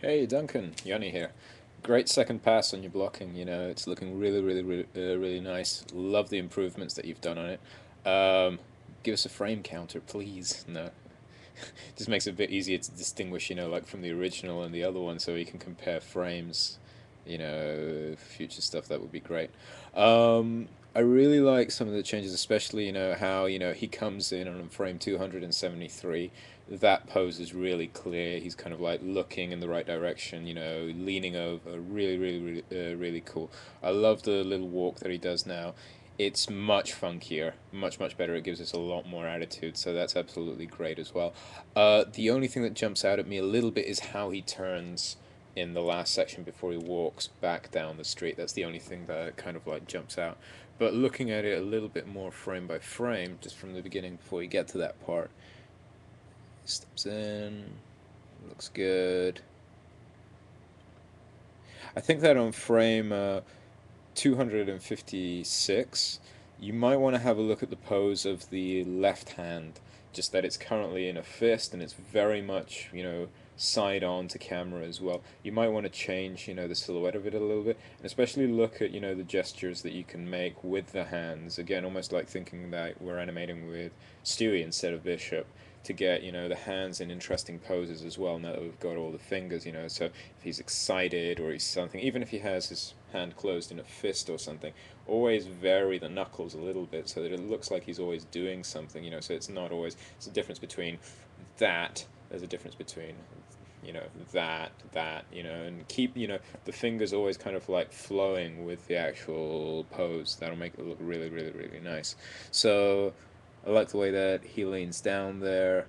Hey Duncan, Yanni here. Great second pass on your blocking. It's looking really nice. Love the improvements that you've done on it. Give us a frame counter, please. No, just makes it a bit easier to distinguish, like from the original and the other one, so we can compare frames. Future stuff that would be great. I really like some of the changes, especially how he comes in on frame 273. That pose is really clear. He's kind of like looking in the right direction, leaning over. Really cool. I love the little walk that he does now. It's much funkier, much better. It gives us a lot more attitude, so that's absolutely great as well. The only thing that jumps out at me a little bit is how he turns in the last section before he walks back down the street. That's the only thing that kind of like jumps out. But looking at it a little bit more frame by frame, just from the beginning before you get to that part, steps in, looks good. I think that on frame 256, you might want to have a look at the pose of the left hand, just that it's currently in a fist and it's very much, side on to camera as well. You might want to change, the silhouette of it a little bit, and especially look at, the gestures that you can make with the hands. Again, almost like thinking that we're animating with Stewie instead of Bishop to get, the hands in interesting poses as well now that we've got all the fingers, so if he's excited or he's something, even if he has his hand closed in a fist or something, always vary the knuckles a little bit so that it looks like he's always doing something, so it's not always, it's a difference between that, there's a difference between that, and keep, the fingers always kind of like flowing with the actual pose. That'll make it look really nice. So I like the way that he leans down there.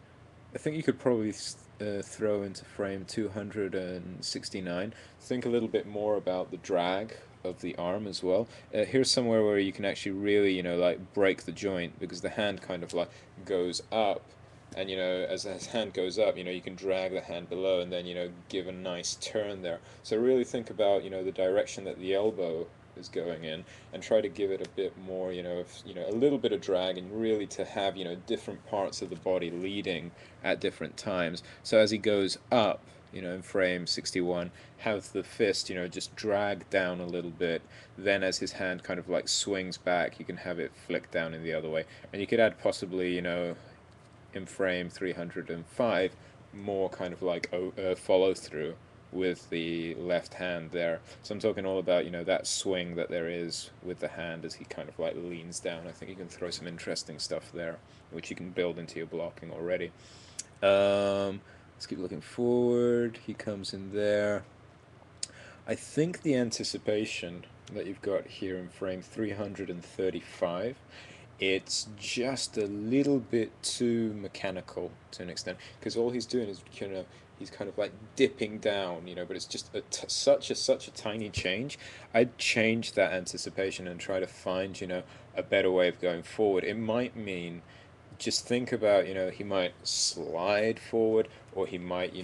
I think you could probably throw into frame 269. Think a little bit more about the drag of the arm as well. Here's somewhere where you can actually really, like break the joint because the hand kind of like goes up, and as his hand goes up, you can drag the hand below and then give a nice turn there. So really think about the direction that the elbow is going in, and try to give it a bit more, a little bit of drag, and really to have different parts of the body leading at different times. So as he goes up, in frame 61, have the fist, just drag down a little bit. Then as his hand kind of like swings back, you can have it flick down in the other way. And you could add possibly, in frame 305, more kind of like follow through with the left hand there. So I'm talking all about, that swing that there is with the hand as he kind of like leans down. I think you can throw some interesting stuff there, which you can build into your blocking already. Let's keep looking forward. He comes in there. I think the anticipation that you've got here in frame 335, it's just a little bit too mechanical to an extent, because all he's doing is he's kind of like dipping down, but it's just such a tiny change. I'd change that anticipation and try to find a better way of going forward. It might mean, just think about, he might slide forward, or he might,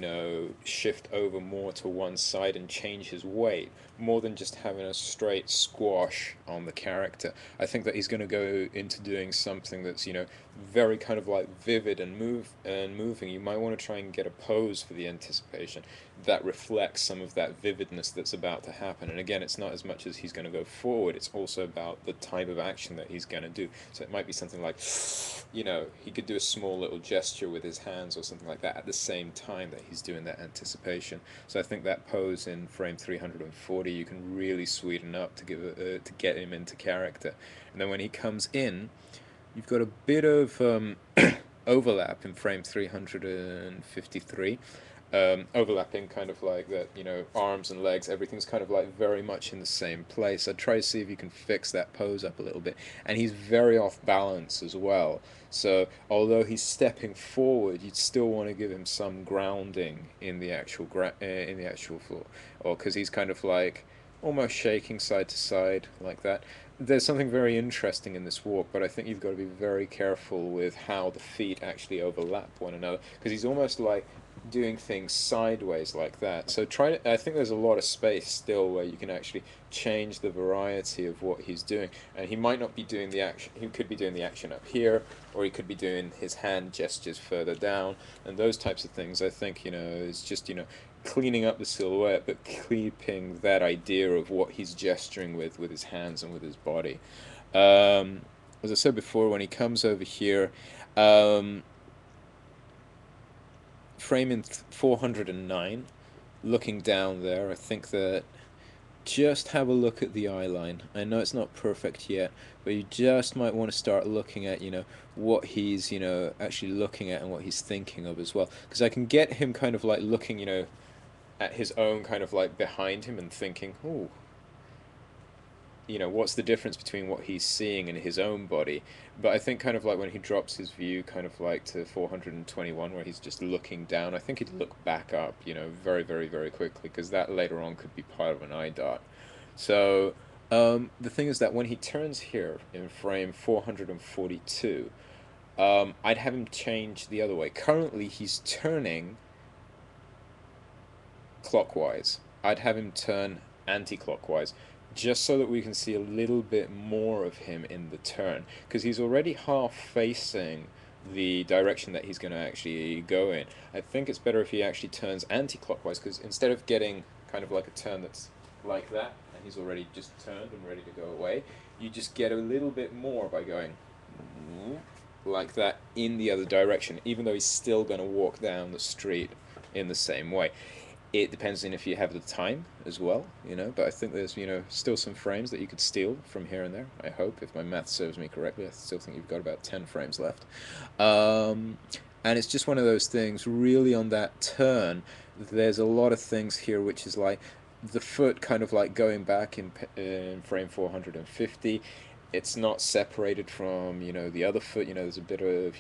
shift over more to one side and change his weight more than just having a straight squash on the character. I think that he's going to go into doing something that's, very kind of like vivid and moving. You might want to try and get a pose for the anticipation that reflects some of that vividness that's about to happen. And again, it's not as much as he's going to go forward, it's also about the type of action that he's going to do. So it might be something like, he could do a small little gesture with his hands or something like that at the same time that he's doing that anticipation. So I think that pose in frame 340 you can really sweeten up to to get him into character. And then when he comes in, you've got a bit of overlap in frame 353. Overlapping kind of like that, arms and legs, everything's kind of like very much in the same place. I'd try to see if you can fix that pose up a little bit. And he's very off balance as well. So although he's stepping forward, you'd still want to give him some grounding in the actual floor, or because he's kind of like almost shaking side to side like that. There's something very interesting in this walk, but I think you've got to be very careful with how the feet actually overlap one another, because he's almost like doing things sideways like that. So I think there's a lot of space still where you can actually change the variety of what he's doing. And he might not be doing the action, he could be doing the action up here, or he could be doing his hand gestures further down, and those types of things. I think, is just, cleaning up the silhouette, but keeping that idea of what he's gesturing with his hands and with his body. As I said before, when he comes over here, um, frame in 409, looking down there, I think that just have a look at the eye line. I know it's not perfect yet, but you just might want to start looking at, what he's, actually looking at and what he's thinking of as well. Because I can get him kind of like looking, at his own kind of like behind him and thinking, oh, what's the difference between what he's seeing in his own body? But I think kind of like when he drops his view kind of like to 421 where he's just looking down, I think he'd look back up, very, very, very quickly, because that later on could be part of an eye dot. So the thing is that when he turns here in frame 442, I'd have him change the other way. Currently he's turning clockwise. I'd have him turn anti-clockwise, just so that we can see a little bit more of him in the turn, because he's already half facing the direction that he's going to actually go in. I think it's better if he actually turns anti-clockwise, because instead of getting kind of like a turn that's like that, and he's already just turned and ready to go away, you just get a little bit more by going like that in the other direction, even though he's still going to walk down the street in the same way. It depends on if you have the time as well, but I think there's, still some frames that you could steal from here and there, I hope, if my math serves me correctly. I still think you've got about 10 frames left. And it's just one of those things, really, on that turn, there's a lot of things here, which is like the foot kind of like going back in frame 450. It's not separated from, the other foot, there's a bit of,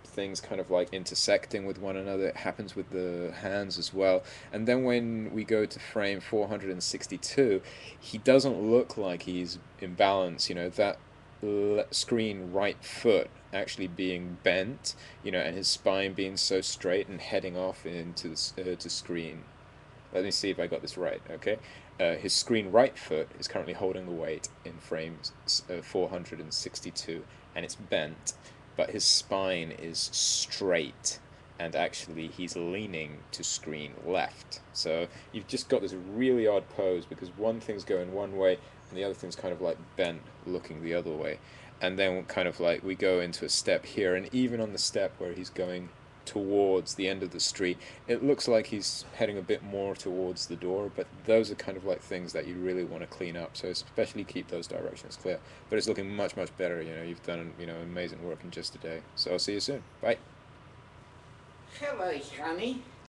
things kind of like intersecting with one another. It happens with the hands as well. And then when we go to frame 462, he doesn't look like he's in balance, that screen right foot actually being bent, and his spine being so straight and heading off into the to screen. Let me see if I got this right, okay? His screen right foot is currently holding the weight in frame 462, and it's bent, but his spine is straight, and actually he's leaning to screen left. So you've just got this really odd pose, because one thing's going one way and the other thing's kind of like bent looking the other way. And then kind of like we go into a step here, and even on the step where he's going towards the end of the street, it looks like he's heading a bit more towards the door, but those are kind of like things that you really want to clean up, so especially keep those directions clear. But it's looking much, much better. You've done, amazing work in just a day. So I'll see you soon. Bye. Hello, honey.